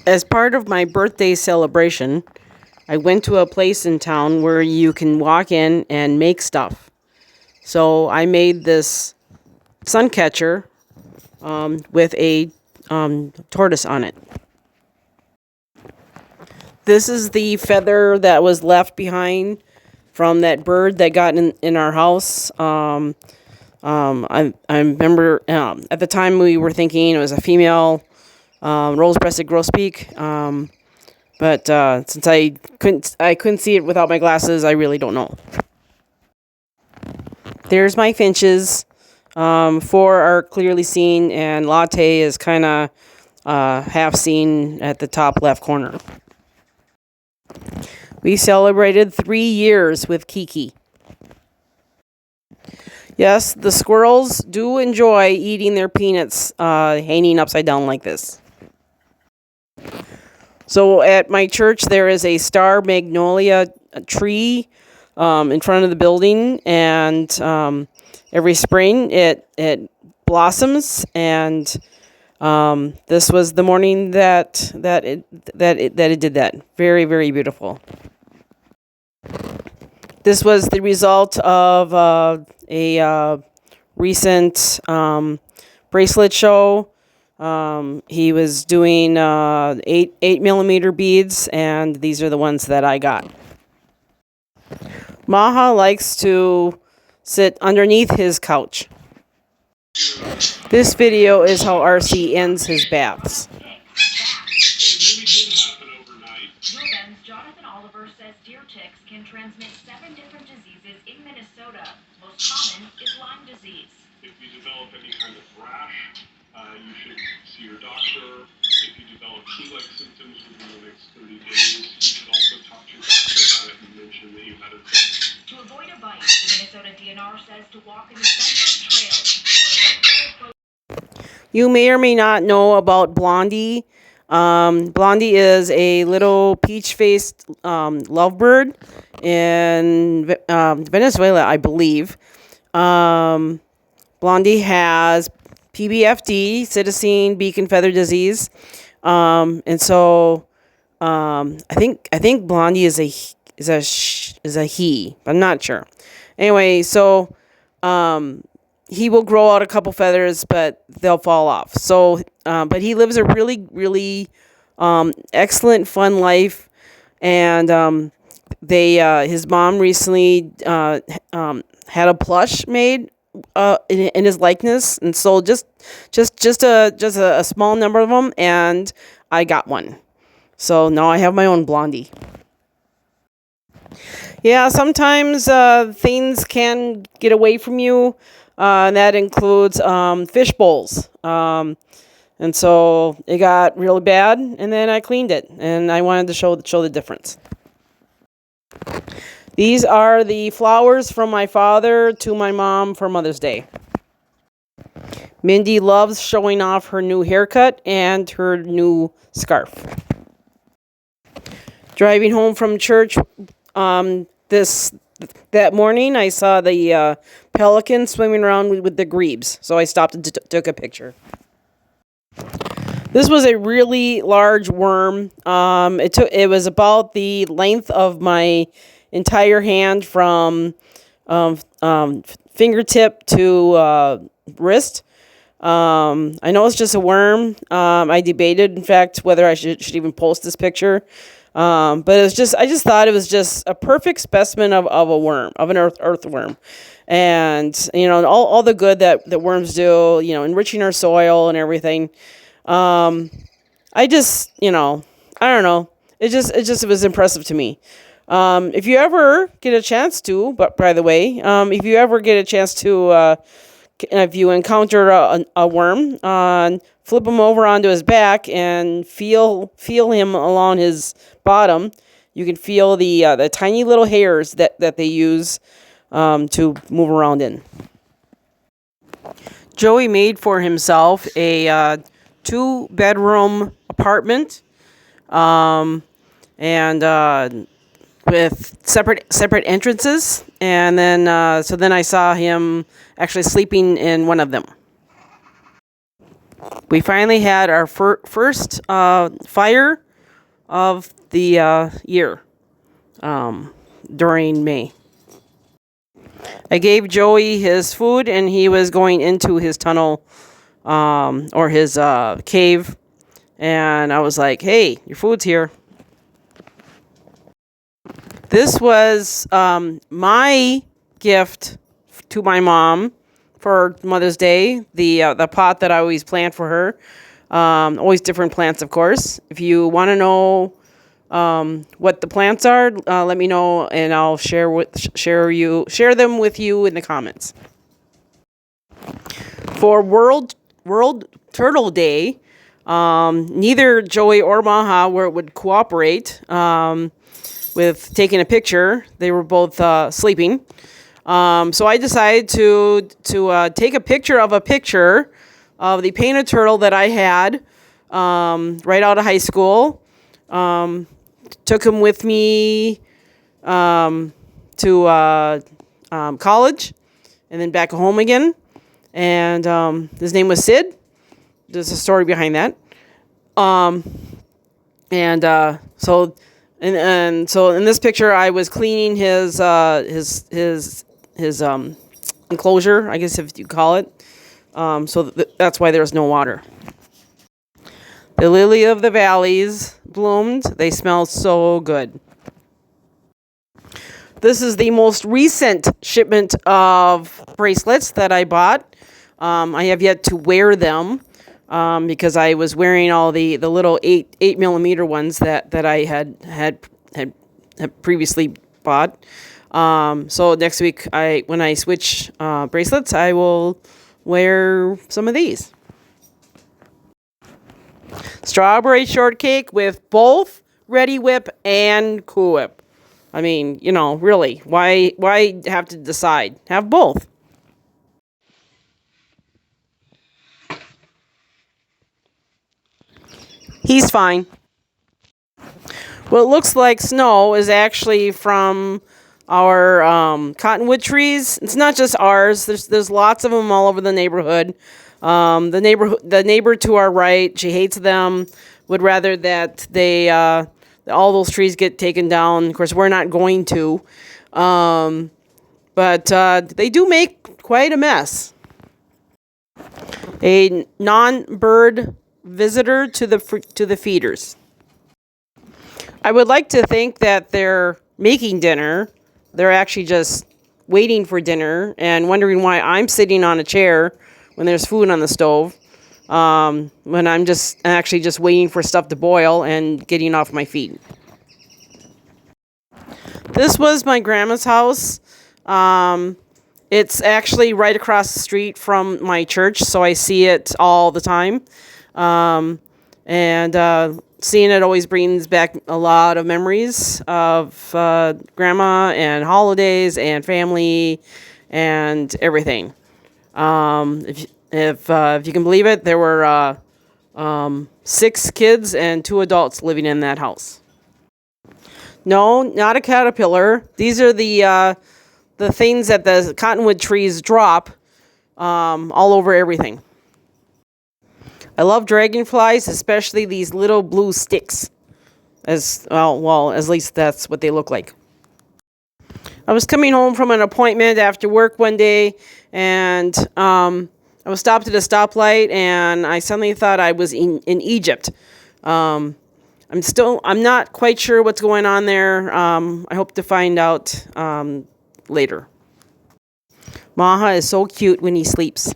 As part of my birthday celebration, I went to a place in town where you can walk in and make stuff. So I made this sun catcher with a tortoise on it. This is the feather that was left behind from that bird that got in our house. I remember at the time we were thinking it was a female rose-breasted grosbeak. But since I couldn't see it without my glasses, I really don't know. There's my finches. Four are clearly seen, and Latte is kind of half seen at the top left corner. We celebrated 3 years with Kiki. Yes, the squirrels do enjoy eating their peanuts hanging upside down like this. So at my church, there is a star magnolia tree in front of the building, and every spring it blossoms. And this was the morning that it did that. Very, very beautiful. This was the result of a recent bracelet show. He was doing 8mm beads, and these are the ones that I got. Maha likes to sit underneath his couch. This video is how RC ends his baths. Jonathan Oliver says deer ticks can transmit 7 different diseases in Minnesota. Most common is Lyme disease. If you develop any kind of rash, you should see your doctor. If you develop flu-like symptoms within the next 30 days, you should also talk to your doctor about it and mention that you had a tick. To avoid a bite, the Minnesota DNR says to walk in the center of trails. You may or may not know about Blondie. Blondie is a little peach-faced lovebird in Venezuela, I believe. Blondie has PBFD, cytosine beacon feather disease, and so I think Blondie is a he, but I'm not sure. Anyway, so he will grow out a couple feathers, but they'll fall off. So, but he lives a really, really excellent, fun life, and his mom recently had a plush made in his likeness, and sold just a small number of them, and I got one. So now I have my own Blondie. Yeah, sometimes things can get away from you, and that includes fish bowls. And so it got really bad, and then I cleaned it, and I wanted to show the difference. These are the flowers from my father to my mom for Mother's Day. Mindy loves showing off her new haircut and her new scarf. Driving home from church that morning, I saw the pelican swimming around with the grebes, so I stopped and took a picture. This was a really large worm. It was about the length of my entire hand from fingertip to wrist. I know it's just a worm. I debated, in fact, whether I should even post this picture. But I just thought it was just a perfect specimen of a worm, of an earthworm. And, all the good that worms do, enriching our soil and everything. I don't know. It was impressive to me. If you ever get a chance to, but by the way, if you ever get a chance to, if you encounter a worm, flip him over onto his back and feel him along his bottom. You can feel the tiny little hairs that they use to move around in. Joey made for himself a 2-bedroom apartment, and with separate entrances, and then I saw him actually sleeping in one of them. We finally had our first fire of the year during May. I gave Joey his food, and he was going into his tunnel or his cave. And I was like, hey, your food's here. This was my gift to my mom for Mother's Day. The pot that I always plant for her. Always different plants, of course. If you want to know what the plants are, let me know, and I'll share them with you in the comments. For World Turtle Day, neither Joey or Maha would cooperate with taking a picture. They were both sleeping. So I decided to take a picture of the painted turtle that I had right out of high school. Took him with me to college and then back home again. And his name was Sid. There's a story behind that. So in this picture, I was cleaning his enclosure, I guess if you call it. That's why there's no water. The lily of the valleys bloomed. They smell so good. This is the most recent shipment of bracelets that I bought. I have yet to wear them because I was wearing all the little 8mm ones that I had previously bought. So next week, when I switch bracelets, I will wear some of these. Strawberry shortcake with both Ready Whip and Cool Whip. I mean, really, why have to decide? Have both. He's fine. What looks like snow is actually from our cottonwood trees. It's not just ours. There's lots of them all over the neighborhood. The neighbor to our right, she hates them. Would rather that they all those trees get taken down. Of course, we're not going to, but they do make quite a mess. A non-bird visitor to the feeders. I would like to think that they're making dinner. They're actually just waiting for dinner and wondering why I'm sitting on a chair when there's food on the stove. When I'm just waiting for stuff to boil and getting off my feet. This was my grandma's house. It's actually right across the street from my church, so I see it all the time. Seeing it always brings back a lot of memories of grandma and holidays and family and everything. If you can believe it, there were 6 kids and 2 adults living in that house. No, not a caterpillar. These are the things that the cottonwood trees drop all over everything. I love dragonflies, especially these little blue sticks. At least that's what they look like. I was coming home from an appointment after work one day, and I was stopped at a stoplight, and I suddenly thought I was in Egypt. I'm not quite sure what's going on there. I hope to find out later. Maha is so cute when he sleeps.